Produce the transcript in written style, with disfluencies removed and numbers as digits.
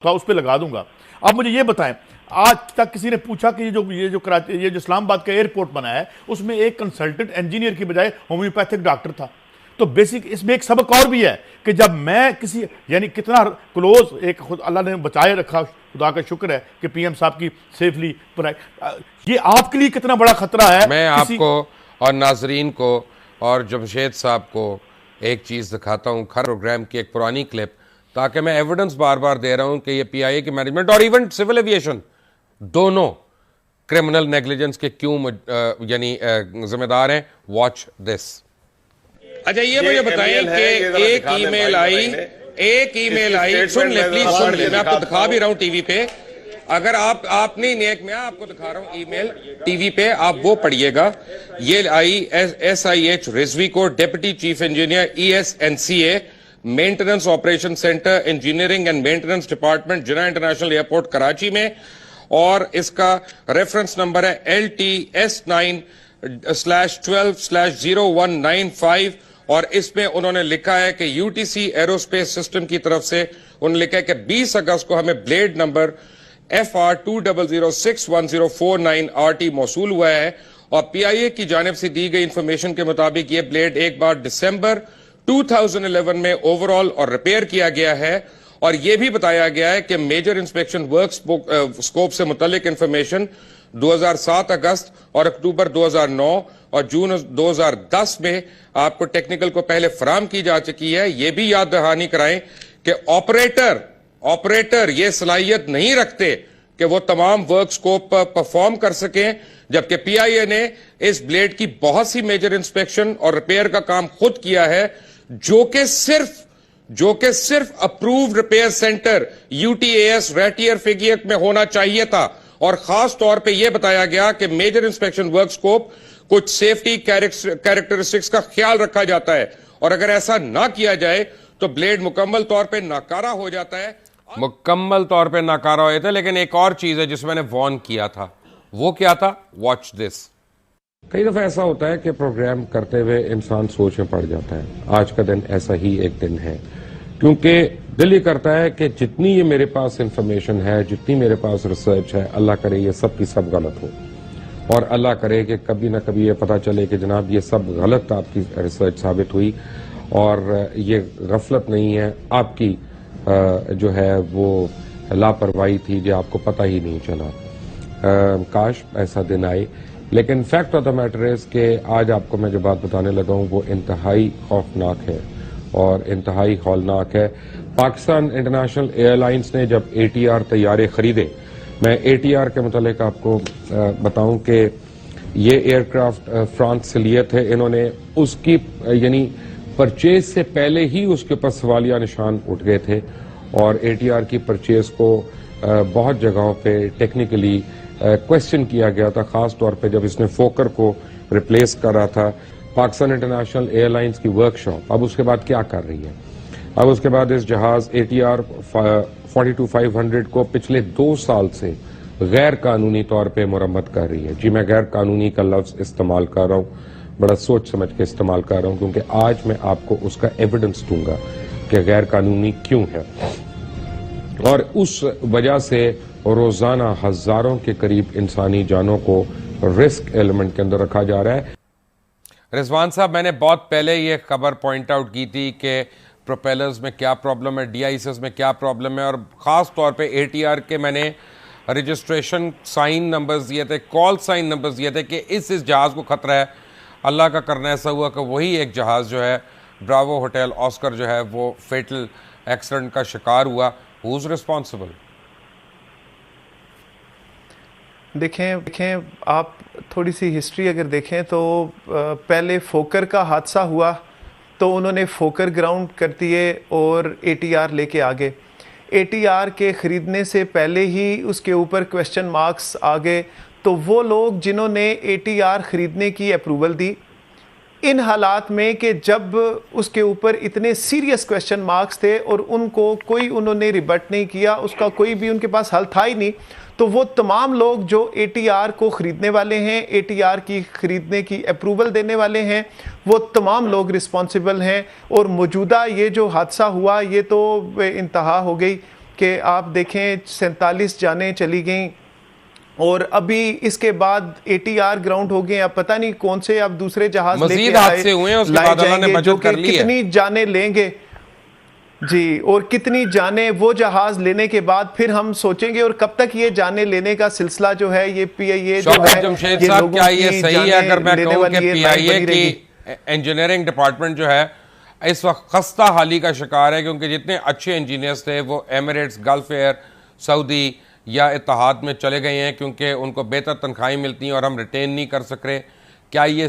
तो उस पर लगा दूंगा। अब मुझे ये बताएं, आज तक किसी ने पूछा कि ये जो इस्लामाबाद का एयरपोर्ट बना है उसमें एक कंसल्टेंट इंजीनियर की बजाय होम्योपैथिक डॉक्टर था। तो बेसिक इसमें एक सबक और भी है कि जब मैं किसी यानी कितना क्लोज एक खुद अल्लाह ने बचाए रखा, खुदा का शुक्र है कि पीएम साहब की सेफली ये आपके लिए कितना बड़ा खतरा है। मैं आपको और नाजरीन को और जमशेद साहब को एक चीज़ दिखाता हूँ, हर प्रोग्राम की एक पुरानी क्लिप, ताकि मैं एविडेंस बार बार दे रहा हूँ कि ये पीआईए की मैनेजमेंट और इवन सिविल एविएशन दोनों क्रिमिनल नेग्लिजेंस के क्यों यानी जिम्मेदार हैं। Watch this. अच्छा ये मुझे बताएं कि एक ईमेल आई, सुन ले प्लीज, सुन ले, मैं आपको दिखा भी रहा हूँ टीवी पे। अगर आप नहीं एक मैं आपको दिखा रहा हूँ ईमेल टीवी पे, आप वो पढ़िएगा। ये आई SIH रिजवी को, deputy chief engineer ESNCA, maintenance operation centre, engineering and maintenance department, Jinnah international airport Karachi में, और इसका रेफरेंस नंबर है LT-S9/12/0195। और इसमें उन्होंने लिखा है कि UTC एरोस्पेस सिस्टम की तरफ से उन्होंने लिखा है कि 20 अगस्त को हमें ब्लेड नंबर FR20061049 RT मौसूल हुआ है, और PIA की जानिब से दी गई इंफॉर्मेशन के मुताबिक ये ब्लेड एक बार दिसंबर 2011 में ओवरऑल और रिपेयर किया गया है। और यह भी बताया गया है कि मेजर इंस्पेक्शन वर्क स्कोप से मुतल्लिक इंफॉर्मेशन 2007 अगस्त और अक्टूबर 2009 और जून 2010 में आपको टेक्निकल को पहले फराम की जा चुकी है। यह भी याद दहानी कराएं कि ऑपरेटर ये सलाहियत नहीं रखते कि वो तमाम वर्क स्कोप पर परफॉर्म कर सकें, जबकि PIA ने इस ब्लेड की बहुत सी मेजर इंस्पेक्शन और रिपेयर का काम खुद किया है, जो कि सिर्फ अप्रूव्ड रिपेयर सेंटर UTAS रैटियर फिगियक में होना चाहिए था। और खास तौर पे यह बताया गया कि मेजर इंस्पेक्शन वर्क स्कोप कुछ सेफ्टी कैरेक्टरिस्टिक्स का ख्याल रखा जाता है, और अगर ऐसा ना किया जाए तो ब्लेड मुकम्मल तौर पे नाकारा हो जाता है। मुकम्मल तौर पे नाकारा हो जाता है। लेकिन एक और चीज है जिस मैंने वार्न किया था, वो क्या था? Watch this. कई दफा ऐसा होता है कि प्रोग्राम करते हुए इंसान सोच में पड़ जाता है। आज का दिन ऐसा ही एक दिन है, क्योंकि दिल ये करता है कि जितनी ये मेरे पास इंफॉर्मेशन है, जितनी मेरे पास रिसर्च है, अल्लाह करे ये सब की सब गलत हो, और अल्लाह करे कि कभी ना कभी ये पता चले कि जनाब ये सब गलत आपकी रिसर्च साबित हुई, और ये गफलत नहीं है, आपकी जो है वो लापरवाही थी जो आपको पता ही नहीं चला। काश ऐसा दिन आए। लेकिन fact of the matter is कि आज आपको मैं जो बात बताने लगा हूँ वो इंतहाई खौफनाक है और इंतहाई हौलनाक है। पाकिस्तान इंटरनेशनल एयरलाइंस ने जब ATR तैयारे खरीदे, मैं ATR के मुतालिक आपको बताऊं कि ये एयरक्राफ्ट फ्रांस से लिए थे। इन्होंने उसकी यानी परचेज से पहले ही उसके ऊपर सवालिया निशान उठ गए थे, और ATR की परचेज को बहुत जगहों पे टेक्निकली क्वेश्चन किया गया था, खास तौर पे जब इसने फोकर को रिप्लेस कर रहा था। पाकिस्तान इंटरनेशनल एयरलाइंस की वर्कशॉप अब उसके बाद क्या कर रही है? अब उसके बाद इस जहाज ATR 42-500 को पिछले 2 साल से गैर कानूनी तौर पे मुरम्मत कर रही है। जी, मैं गैर कानूनी का लफ्ज इस्तेमाल कर रहा हूँ, बड़ा सोच समझ के इस्तेमाल कर रहा हूँ, क्योंकि आज मैं आपको उसका एविडेंस दूंगा कि गैर कानूनी क्यों है। और उस वजह से रोजाना हजारों के करीब इंसानी जानों को रिस्क एलिमेंट के अंदर रखा जा रहा है। रिजवान साहब, मैंने बहुत पहले ये खबर पॉइंट आउट की थी कि प्रोपेलर्स में क्या प्रॉब्लम है, DISS में क्या प्रॉब्लम है, और ख़ास तौर पे ATR के मैंने रजिस्ट्रेशन साइन नंबर्स दिए थे, कॉल साइन नंबर्स दिए थे कि इस जहाज़ को ख़तरा है। अल्लाह का करना ऐसा हुआ कि वही एक जहाज़ जो है ब्रावो होटल ऑस्कर जो है वो फेटल एक्सीडेंट का शिकार हुआ। Who is responsible? देखें आप थोड़ी सी हिस्ट्री अगर देखें तो पहले फोकर का हादसा हुआ तो उन्होंने फोकर ग्राउंड कर दिए और ATR लेके आ गए। ATR के ख़रीदने से पहले ही उसके ऊपर क्वेश्चन मार्क्स आ गए। तो वो लोग जिन्होंने ATR ख़रीदने की अप्रूवल दी, इन हालात में कि जब उसके ऊपर इतने सीरियस क्वेश्चन मार्क्स थे और उनको कोई उन्होंने रिबट नहीं किया, उसका कोई भी उनके पास हल था ही नहीं, तो वो तमाम लोग जो ATR को ख़रीदने वाले हैं, ATR की ख़रीदने की अप्रूवल देने वाले हैं, वो तमाम लोग रिस्पॉन्सिबल हैं। और मौजूदा ये जो हादसा हुआ ये तो इंतहा हो गई कि आप देखें 47 जानें चली गई और अभी इसके बाद ATR ग्राउंड हो गए। अब पता नहीं कौन से अब दूसरे जहाज मजीद लेके हादसे हुए हैं, उसके लाए बाद अल्लाह ने जाएंगे, बचत जो कर कि ली है। कितनी जानें लेंगे जी, और कितनी जानें वो जहाज लेने के बाद फिर हम सोचेंगे, और कब तक ये जानें लेने का सिलसिला जो है ये PIA जो शौकत है जमशेद ये साहब, लोगों क्या ये की सही है जानें अगर मैं लेने कहूं वाली कि ये PIA लाइन बनी रहेगी? की इंजीनियरिंग डिपार्टमेंट जो है इस वक्त खस्ता हाली का शिकार है, क्योंकि जितने अच्छे इंजीनियर्स थे वो एमिरेट्स, गल्फ एयर, सऊदी या इत्तेहाद में चले गए हैं, क्योंकि उनको बेहतर तनख्वाहें मिलती हैं और हम रिटेन नहीं कर सक रहे। क्या ये